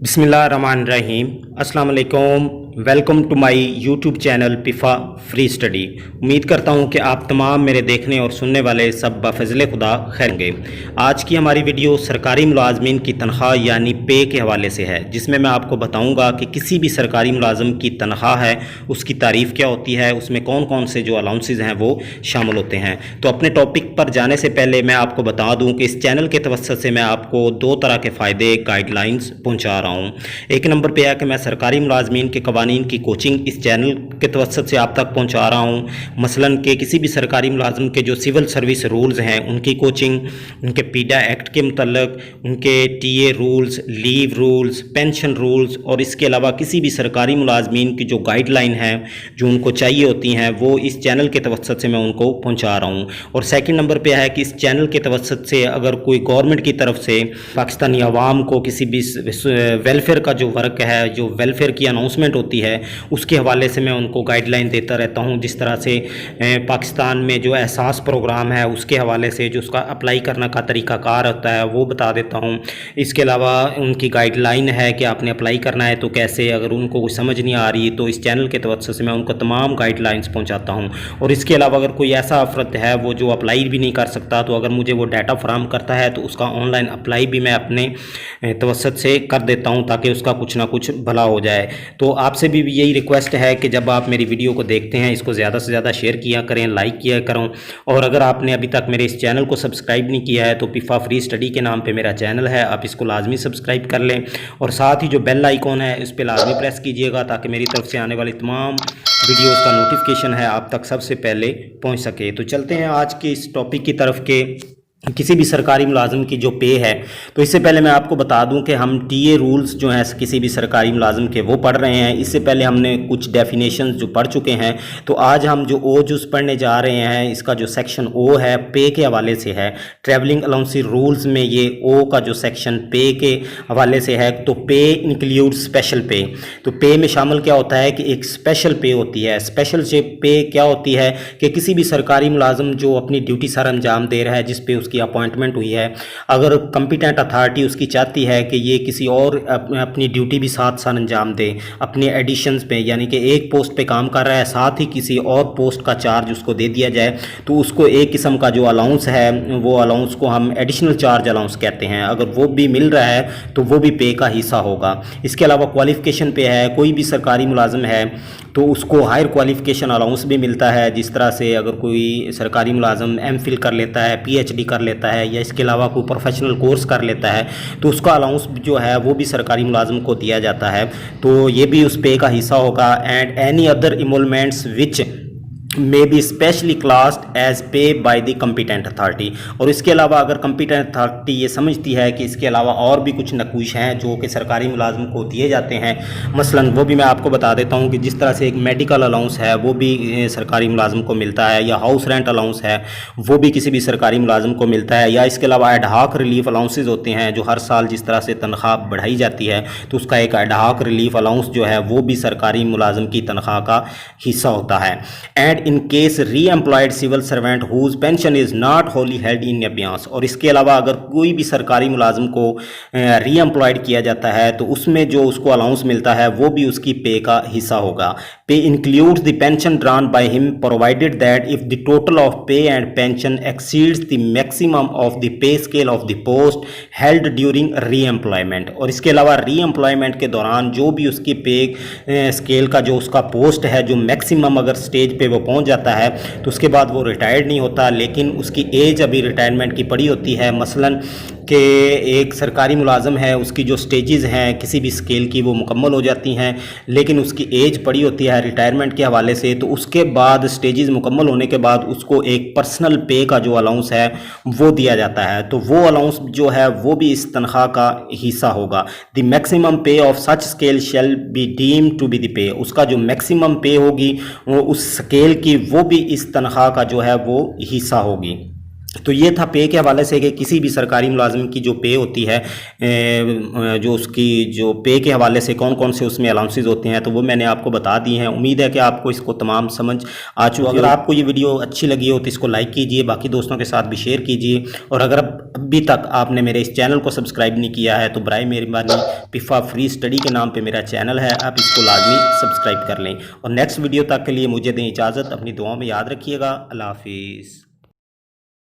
बिस्मिल्लाहिर्रहमानिर्रहीम। अस्सलाम वालेकुम। Welcome to my YouTube channel पिफ़ा फ्री स्टडी। उम्मीद करता हूँ कि आप तमाम मेरे देखने और सुनने वाले सब बफज़ल खुदा खैर होंगे। आज की हमारी वीडियो सरकारी मुलाजमीन की तनख्वाह यानी पे के हवाले से है, जिसमें मैं आपको बताऊँगा कि किसी भी सरकारी मुलाजम की तनख्वाह है उसकी तारीफ़ क्या होती है, उसमें कौन कौन से जो अलाउंसेस हैं वो शामिल होते हैं। तो अपने टॉपिक पर जाने से पहले मैं आपको बता दूँ कि इस चैनल के तवस्सुत से मैं आपको दो तरह के फ़ायदे गाइडलाइंस पहुँचा रहा हूँ। एक नंबर पे है कि मैं सरकारी मुलाजमीन के कवानीन की कोचिंग इस चैनल के तवस्सुत से आप तक पहुँचा रहा हूँ। मसलन के किसी भी सरकारी मुलाजम के जो सिविल सर्विस रूल्स हैं उनकी कोचिंग, उनके पीडा एक्ट के मतलब, उनके TA rules, leave rules, pension rules और इसके अलावा किसी भी सरकारी मुलाजमीन की जो गाइडलाइन है जो उनको चाहिए होती हैं वो इस चैनल के तवस्सुत से मैं उनको पहुँचा रहा हूँ। और सेकंड नंबर पे है कि इस चैनल के तवस्सुत से अगर कोई गवर्नमेंट की तरफ से पाकिस्तानी अवाम को किसी भी वेलफेयर का जो वर्क है, जो वेलफेयर की अनाउंसमेंट होती है उसके हवाले से मैं उनको गाइडलाइन देता रहता हूँ। जिस तरह से पाकिस्तान में जो एहसास प्रोग्राम है उसके हवाले से जो उसका अप्लाई करने का तरीक़ाकार होता है वो बता देता हूँ। इसके अलावा उनकी गाइडलाइन है कि आपने अप्लाई करना है तो कैसे, अगर उनको कुछ समझ नहीं आ रही तो इस चैनल के तवज्जुह से मैं उनको तमाम गाइडलाइंस पहुँचाता हूँ। और इसके अलावा अगर कोई ऐसा अफरद है वो जो अप्लाई भी नहीं कर सकता तो अगर मुझे वो डाटा फराहम करता है तो उसका ऑनलाइन अप्लाई भी मैं अपने तवज्जुह से कर देता हूँ ताकि उसका कुछ ना कुछ भला हो जाए। तो आपसे भी यही रिक्वेस्ट है कि जब आप मेरी वीडियो को देखते हैं इसको ज़्यादा से ज़्यादा शेयर किया करें, लाइक किया करें। और अगर आपने अभी तक मेरे इस चैनल को सब्सक्राइब नहीं किया है तो पिफ़ा फ्री स्टडी के नाम पे मेरा चैनल है, आप इसको लाजमी सब्सक्राइब कर लें और साथ ही जो बेल आइकॉन है इस पर लाजमी प्रेस कीजिएगा ताकि मेरी तरफ से आने वाली तमाम वीडियोज़ का नोटिफिकेशन है आप तक सबसे पहले पहुँच सके। तो चलते हैं आज के इस टॉपिक की तरफ के किसी भी सरकारी मुलाजम की जो पे है। तो इससे पहले मैं आपको बता दूं कि हम टीए रूल्स जो हैं किसी भी सरकारी मुलाजम के वो पढ़ रहे हैं। इससे पहले हमने कुछ डेफिनेशंस जो पढ़ चुके हैं। तो आज हम जो ओ जूस पढ़ने जा रहे हैं इसका जो सेक्शन ओ है पे के हवाले से है। ट्रैवलिंग अलाउंस रूल्स में ये ओ का जो सेक्शन पे के हवाले से है। तो पे इंक्लूड स्पेशल पे। तो पे में शामिल क्या होता है कि एक स्पेशल पे होती है। स्पेशल पे क्या होती है कि किसी भी सरकारी मुलाजम जो अपनी ड्यूटी सर अंजाम दे रहा है, जिस पे की अपॉइंटमेंट हुई है, अगर कंपिटेंट अथॉरिटी उसकी चाहती है कि ये किसी और अपनी ड्यूटी भी साथ साथ अंजाम दे अपने एडिशंस पे, यानी कि एक पोस्ट पे काम कर रहा है साथ ही किसी और पोस्ट का चार्ज उसको दे दिया जाए तो उसको एक किस्म का जो अलाउंस है वो अलाउंस को हम एडिशनल चार्ज अलाउंस कहते हैं। अगर वो भी मिल रहा है तो वो भी पे का हिस्सा होगा। इसके अलावा क्वालिफिकेशन पे है, कोई भी सरकारी मुलाजम है तो उसको हायर क्वालिफिकेशन अलाउंस भी मिलता है। जिस तरह से अगर कोई सरकारी मुलाजम एमफिल कर लेता है, पीएचडी कर लेता है या इसके अलावा कोई प्रोफेशनल कोर्स कर लेता है तो उसका अलाउंस जो है वो भी सरकारी मुलाजम को दिया जाता है। तो ये भी उस पे का हिस्सा होगा। And any other emoluments which may be specially classed as pay by the competent authority. और इसके अलावा अगर कम्पिटेंट अथॉरिटी ये समझती है कि इसके अलावा और भी कुछ नकूश हैं जो कि सरकारी मुलाजम को दिए जाते हैं, मसलन वो भी मैं आपको बता देता हूँ कि जिस तरह से एक मेडिकल अलाउंस है वो भी सरकारी मुलाजम को मिलता है, या हाउस रेंट अलाउंस है वो भी किसी भी सरकारी मुलाजम को मिलता है, या इसके अलावा एडहाक रिलीफ अलाउंसेज होते हैं जो हर साल जिस तरह से तनख्वाह बढ़ाई जाती है तो उसका एक एडहाक रिलीफ अलाउंस जो है वो भी सरकारी मुलाजम की तनख्वाह का हिस्सा होता है। And in case re employed civil servant whose pension is not wholly held in abeyance. और इसके अलावा अगर कोई भी सरकारी मुलाजम को री एम्प्लॉयड किया जाता है तो उसमें जो उसको अलाउंस मिलता है वो भी उसकी पे का हिस्सा होगा। Pay includes the pension drawn by him provided that if the total of pay and pension exceeds the maximum of the pay scale of the post held during re employment. और इसके अलावा री एम्प्लॉयमेंट के दौरान जो भी उसकी पे स्केल का जो उसका पोस्ट है जो मैक्सिमम अगर स्टेज पे वो पहुंच जाता है तो उसके बाद वो रिटायर्ड नहीं होता, लेकिन उसकी एज अभी रिटायरमेंट की पड़ी होती है। मसलन कि एक सरकारी मुलाजम है उसकी जो स्टेजेस हैं किसी भी स्केल की वो मुकम्मल हो जाती हैं लेकिन उसकी एज पड़ी होती है रिटायरमेंट के हवाले से, तो उसके बाद स्टेजेस मुकम्मल होने के बाद उसको एक पर्सनल पे का जो अलाउंस है वो दिया जाता है। तो वो अलाउंस जो है वो भी इस तनख्वाह का हिस्सा होगा। The maximum pay of such scale shall be deem to be the pay. उसका जो मैक्सिमम पे होगी वो उस स्केल की वो भी इस तनख्वाह का जो है वो हिस्सा होगी। तो ये था पे के हवाले से कि किसी भी सरकारी मुलाजिम की जो पे होती है, जो उसकी जो पे के हवाले से कौन कौन से उसमें अलाउंसेस होते हैं, तो वो मैंने आपको बता दी हैं। उम्मीद है कि आपको इसको तमाम समझ आ चुकी है। अगर आपको ये वीडियो अच्छी लगी हो तो इसको लाइक कीजिए, बाकी दोस्तों के साथ भी शेयर कीजिए, और अगर अभी तक आपने मेरे इस चैनल को सब्सक्राइब नहीं किया है तो बराए मेहरबानी पिफ़ा फ्री स्टडी के नाम पर मेरा चैनल है, आप इसको लाजमी सब्सक्राइब कर लें। और नेक्स्ट वीडियो तक के लिए मुझे दें इजाज़त, अपनी दुआओं में याद रखिएगा। अल्लाह हाफिज़।